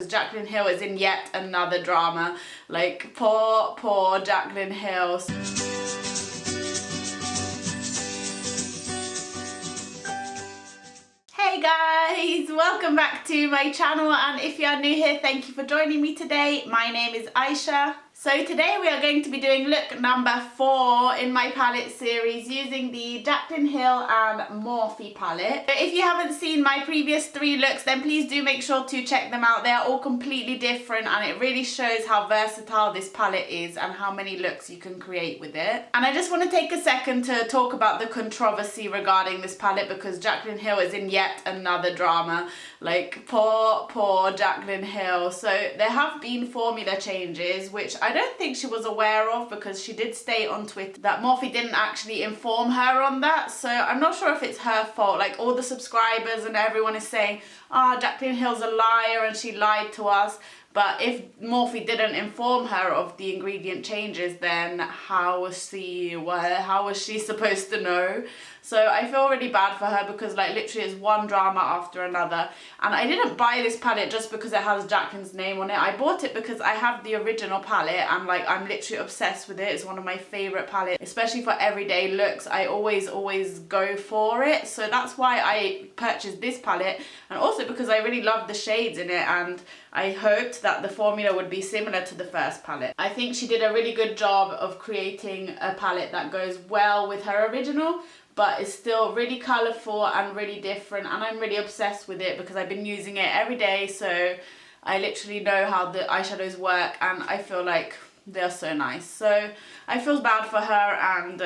Jaclyn Hill is in yet another drama. Like, poor Jaclyn Hill. Hey guys, welcome back to my channel, and if you are new here, thank you for joining me today. My name is Aisha. So today we are going to be doing look number 4 in my palette series using the Jaclyn Hill and Morphe palette. So if you haven't seen my previous 3 looks, then please do make sure to check them out. They are all completely different and it really shows how versatile this palette is and how many looks you can create with it. And I just want to take a second to talk about the controversy regarding this palette, because Jaclyn Hill is in yet another drama. Like, poor Jaclyn Hill. So there have been formula changes, which I don't think she was aware of, because she did state on Twitter that Morphe didn't actually inform her on that. So I'm not sure if it's her fault. Like, all the subscribers and everyone is saying, Jaclyn Hill's a liar and she lied to us. But if Morphe didn't inform her of the ingredient changes, then how was she supposed to know? So I feel really bad for her, because like literally it's one drama after another. And I didn't buy this palette just because it has Jaclyn's name on it. I bought it because I have the original palette and like I'm literally obsessed with it. It's one of my favourite palettes, especially for everyday looks. I always go for it. So that's why I purchased this palette, and also because I really love the shades in it, and I hoped that the formula would be similar to the first palette. I think she did a really good job of creating a palette that goes well with her original, but it's still really colourful and really different, and I'm really obsessed with it because I've been using it every day, so I literally know how the eyeshadows work and I feel like they're so nice. So I feel bad for her, and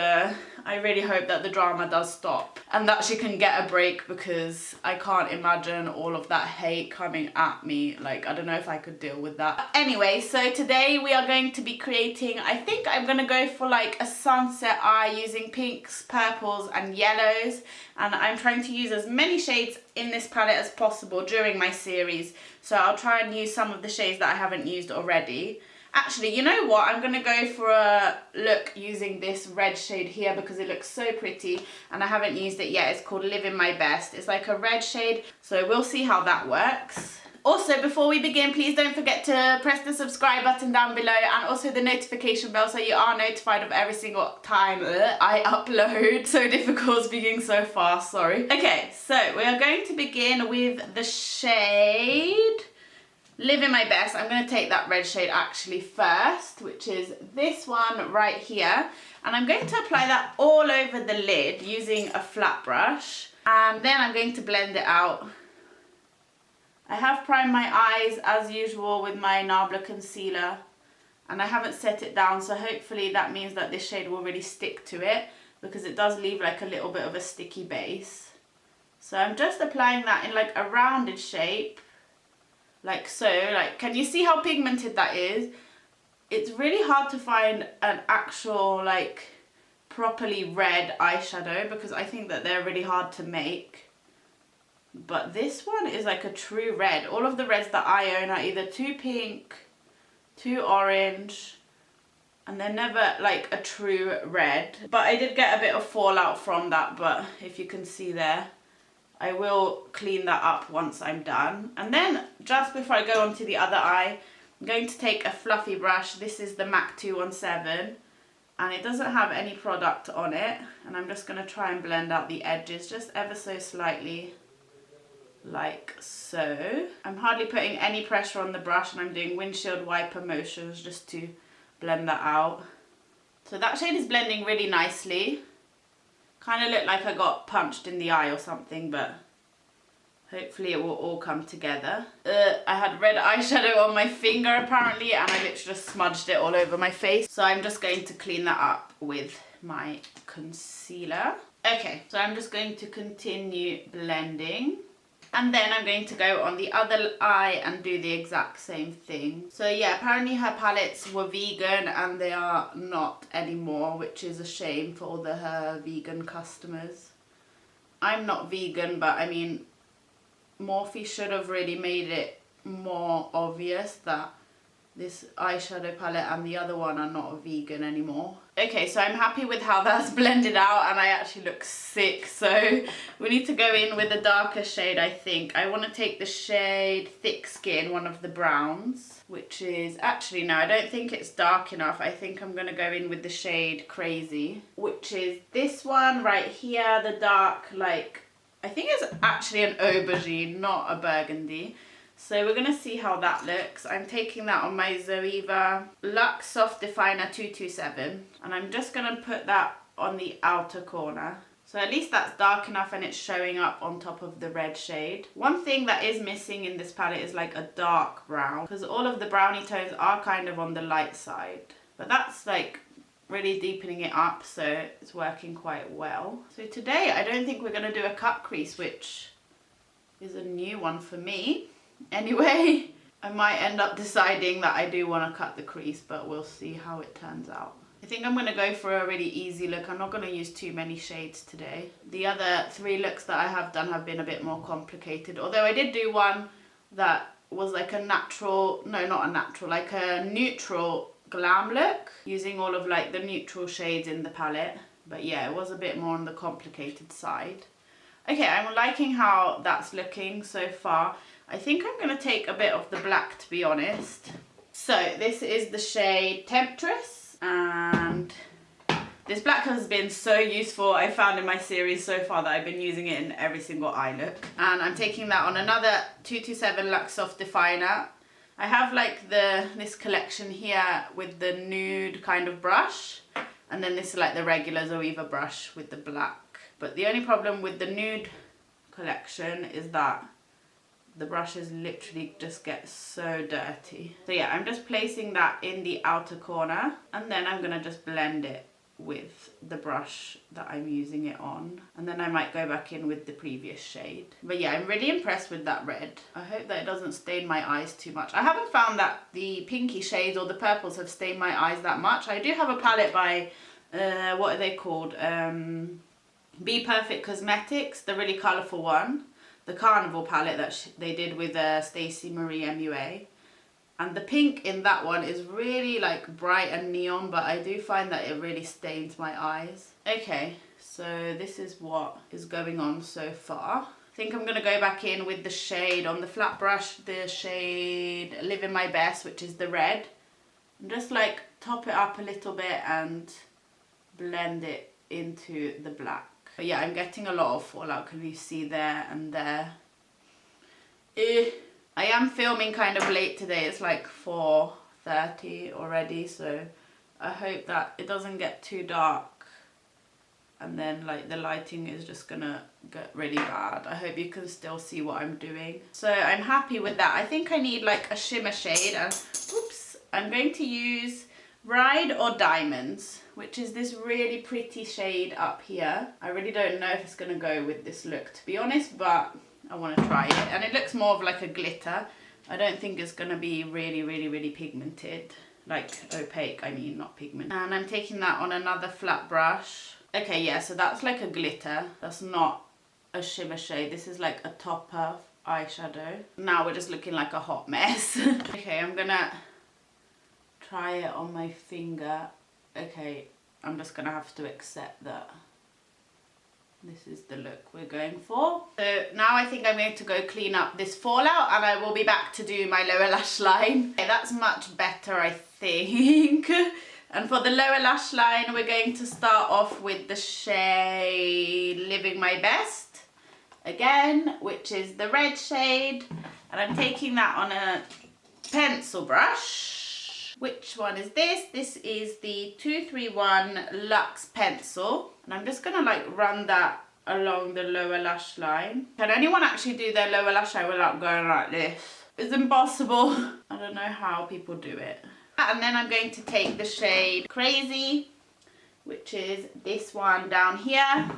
I really hope that the drama does stop and that she can get a break, because I can't imagine all of that hate coming at me. Like, I don't know if I could deal with that. Anyway, so today we are going to be creating, I think I'm gonna go for like a sunset eye using pinks, purples and yellows, and I'm trying to use as many shades in this palette as possible during my series. So I'll try and use some of the shades that I haven't used already. Actually, you know what? I'm going to go for a look using this red shade here because it looks so pretty and I haven't used it yet. It's called Living My Best. It's like a red shade, so we'll see how that works. Also, before we begin, please don't forget to press the subscribe button down below and also the notification bell so you are notified of every single time I upload. So difficult speaking so fast, sorry. Okay, so we are going to begin with the shade Living My Best. I'm going to take that red shade actually first, which is this one right here. And I'm going to apply that all over the lid using a flat brush. And then I'm going to blend it out. I have primed my eyes as usual with my Nabla concealer. And I haven't set it down, so hopefully that means that this shade will really stick to it, because it does leave like a little bit of a sticky base. So I'm just applying that in like a rounded shape. Like so. Like, can you see how pigmented that is? It's really hard to find an actual like properly red eyeshadow, because I think that they're really hard to make. But this one is like a true red. All of the reds that I own are either too pink, too orange, and they're never like a true red. But I did get a bit of fallout from that, but if you can see there, I will clean that up once I'm done. And then just before I go on to the other eye, I'm going to take a fluffy brush. This is the MAC 217 and it doesn't have any product on it. And I'm just going to try and blend out the edges just ever so slightly, like so. I'm hardly putting any pressure on the brush and I'm doing windshield wiper motions just to blend that out. So that shade is blending really nicely. Kind of looked like I got punched in the eye or something, but hopefully it will all come together. I had red eyeshadow on my finger apparently, and I literally just smudged it all over my face. So I'm just going to clean that up with my concealer. Okay, so I'm just going to continue blending. And then I'm going to go on the other eye and do the exact same thing. So yeah, apparently her palettes were vegan and they are not anymore, which is a shame for all her vegan customers. I'm not vegan, but I mean, Morphe should have really made it more obvious that this eyeshadow palette and the other one are not vegan anymore. Okay, so I'm happy with how that's blended out, and I actually look sick, so we need to go in with a darker shade, I think. I want to take the shade Thick Skin, one of the browns, which is, actually no, I don't think it's dark enough. I think I'm going to go in with the shade Crazy, which is this one right here, the dark, like, I think it's actually an aubergine, not a burgundy. So we're going to see how that looks. I'm taking that on my Zoeva Luxe Soft Definer 227. And I'm just going to put that on the outer corner. So at least that's dark enough and it's showing up on top of the red shade. One thing that is missing in this palette is like a dark brown, because all of the brownie tones are kind of on the light side. But that's like really deepening it up, so it's working quite well. So today I don't think we're going to do a cut crease, which is a new one for me. Anyway, I might end up deciding that I do want to cut the crease, but we'll see how it turns out. I think I'm going to go for a really easy look. I'm not going to use too many shades today. The other 3 looks that I have done have been a bit more complicated, although I did do one that was like a natural, no, not a natural, like a neutral glam look, using all of like the neutral shades in the palette. But yeah, it was a bit more on the complicated side. Okay, I'm liking how that's looking so far. I think I'm going to take a bit of the black, to be honest. So this is the shade Temptress, and this black has been so useful, I found in my series so far, that I've been using it in every single eye look. And I'm taking that on another 227 Luxe Soft Definer. I have like this collection here with the nude kind of brush, and then this is like the regular Zoeva brush with the black. But the only problem with the nude collection is that the brushes literally just get so dirty. So yeah, I'm just placing that in the outer corner, and then I'm gonna just blend it with the brush that I'm using it on, and then I might go back in with the previous shade. But yeah, I'm really impressed with that red. I hope that it doesn't stain my eyes too much. I haven't found that the pinky shades or the purples have stained my eyes that much. I do have a palette by what are they called, Be Perfect Cosmetics, the really colourful one, the Carnival palette that they did with Stacey Marie MUA. And the pink in that one is really like bright and neon, but I do find that it really stains my eyes. Okay, so this is what is going on so far. I think I'm going to go back in with the shade on the flat brush, the shade Living My Best, which is the red. And just like top it up a little bit and blend it into the black. But yeah, I'm getting a lot of fallout. Can you see there and there? I am filming kind of late today. It's like 4:30 already, so I hope that it doesn't get too dark and then like the lighting is just gonna get really bad. I hope you can still see what I'm doing. So I'm happy with that. I think I need like a shimmer shade, and oops, I'm going to use Ride or Diamonds, which is this really pretty shade up here. I really don't know if it's gonna go with this look, to be honest, but I want to try it. And it looks more of like a glitter. I don't think it's gonna be really pigmented, like opaque, I mean, not pigment. And I'm taking that on another flat brush. Okay, yeah, so that's like a glitter. That's not a shimmer shade. This is like a topper eyeshadow. Now we're just looking like a hot mess. Okay, I'm gonna try it on my finger. Okay, I'm just gonna have to accept that this is the look we're going for. So now I think I'm going to go clean up this fallout, and I will be back to do my lower lash line. Okay, that's much better, I think. And for the lower lash line, we're going to start off with the shade Living My Best again, which is the red shade. And I'm taking that on a pencil brush. Which one is this? This is the 231 Luxe Pencil. And I'm just gonna like run that along the lower lash line. Can anyone actually do their lower lash line without going like this? It's impossible. I don't know how people do it. And then I'm going to take the shade Crazy, which is this one down here.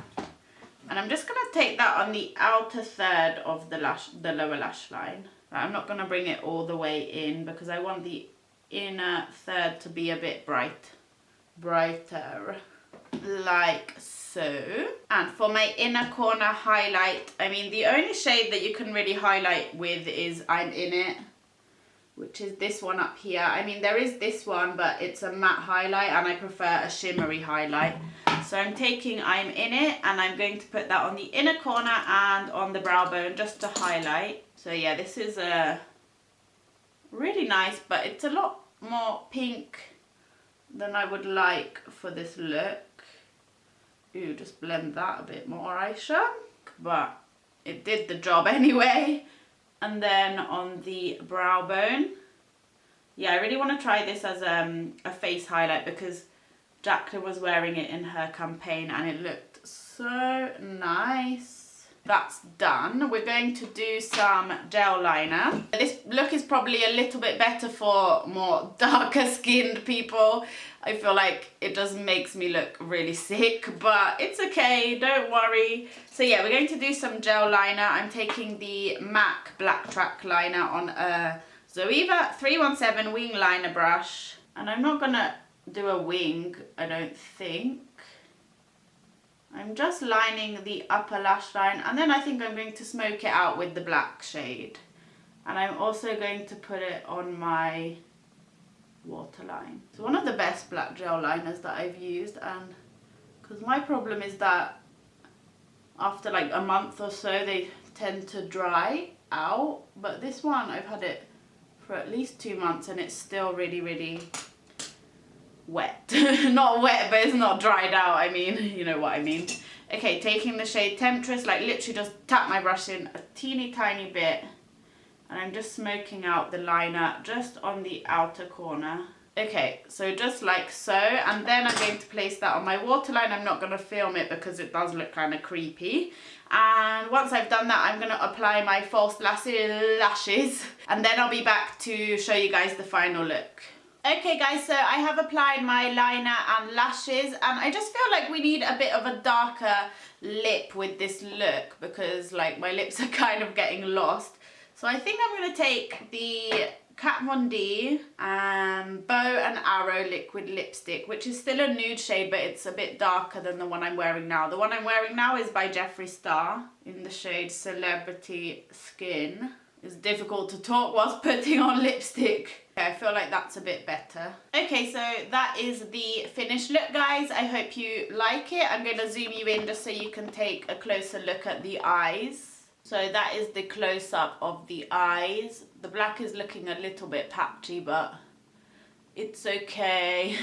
And I'm just gonna take that on the outer third of the lower lash line. I'm not gonna bring it all the way in because I want the inner third to be a bit brighter, like so. And for my inner corner highlight, I mean, the only shade that you can really highlight with is I'm In It, which which is this one up here. I mean, there is this one, but it's a matte highlight and I prefer a shimmery highlight. So I'm taking I'm In It and I'm going to put that on the inner corner and on the brow bone just to highlight. So yeah, this is a really nice, but it's a lot more pink than I would like for this look. Ooh, just blend that a bit more, Aisha. But it did the job anyway. And then on the brow bone, yeah, I really want to try this as a face highlight because Jaclyn was wearing it in her campaign and it looked so nice. That's done. We're going to do some gel liner. This look is probably a little bit better for more darker skinned people. I feel like it just makes me look really sick, but it's okay, don't worry. So yeah, we're going to do some gel liner. I'm taking the MAC Black Track liner on a Zoeva 317 wing liner brush. And I'm not gonna do a wing, I don't think. I'm just lining the upper lash line and then I think I'm going to smoke it out with the black shade. And I'm also going to put it on my waterline. It's one of the best black gel liners that I've used, and because my problem is that after like a month or so they tend to dry out, but this one I've had it for at least 2 months and it's still really wet. Not wet, but it's not dried out, I mean, you know what I mean. Okay, taking the shade Temptress, like literally just tap my brush in a teeny tiny bit and I'm just smoking out the liner just on the outer corner. Okay, so just like so, and then I'm going to place that on my waterline. I'm not going to film it because it does look kind of creepy. And once I've done that, I'm going to apply my false lashes and then I'll be back to show you guys the final look. Okay guys, so I have applied my liner and lashes and I just feel like we need a bit of a darker lip with this look because like my lips are kind of getting lost. So I think I'm going to take the Kat Von D and Bow and Arrow liquid lipstick, which is still a nude shade, but it's a bit darker than the one I'm wearing now. The one I'm wearing now is by Jeffree Star in the shade Celebrity Skin. It's difficult to talk whilst putting on lipstick. Okay, I feel like that's a bit better. Okay, so that is the finished look, guys. I hope you like it. I'm going to zoom you in just so you can take a closer look at the eyes. So that is the close-up of the eyes. The black is looking a little bit patchy, but it's okay.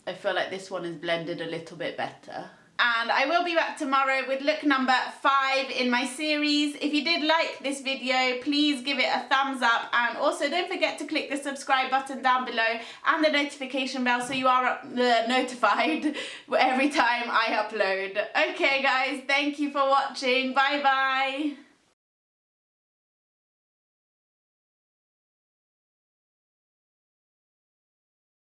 I feel like this one is blended a little bit better. And I will be back tomorrow with look number 5 in my series. If you did like this video, please give it a thumbs up. And also don't forget to click the subscribe button down below and the notification bell so you are notified every time I upload. Okay guys, thank you for watching. Bye bye.